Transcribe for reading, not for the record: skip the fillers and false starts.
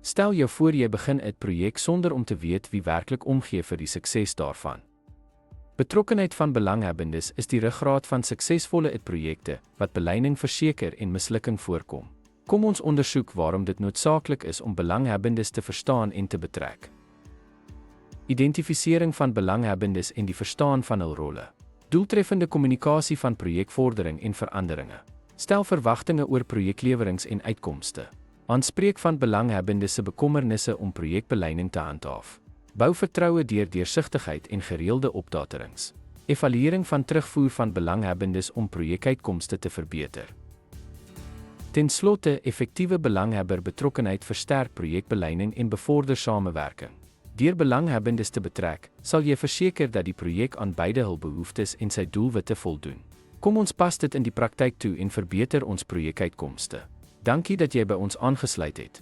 Stel jou voor jy begin 'n projek sonder om te weet wie werklik omgee vir die sukses daarvan. Betrokkenheid van belanghebbendes is die ruggraat van suksesvolle projekte wat beleining verseker en mislukking voorkom. Kom ons ondersoek waarom dit noodsaaklik is om belanghebbendes te verstaan en te betrek. Identifisering van belanghebbendes en die verstaan van hul rolle. Doeltreffende kommunikasie van projekvordering en veranderinge. Stel verwagtinge oor projeklewerings en uitkomste. Aanspreek van belanghebbendes se bekommernisse om projekbeleining te handhaaf. Bou vertroue deur deursigtigheid en gereelde opdaterings. Evaluering van terugvoer van belanghebbendes om projekuitkomste te verbeter. Ten slotte, effektiewe belanghebber-betrokkenheid versterk projekbeleining en bevorder samewerking. Deur belanghebbendes te betrek, sal jy verseker dat die projek aan beide hul behoeftes en sy doelwitte voldoen. Kom ons pas dit in die praktyk toe en verbeter ons projekuitkomste. Dankie dat jy by ons aangesluit het.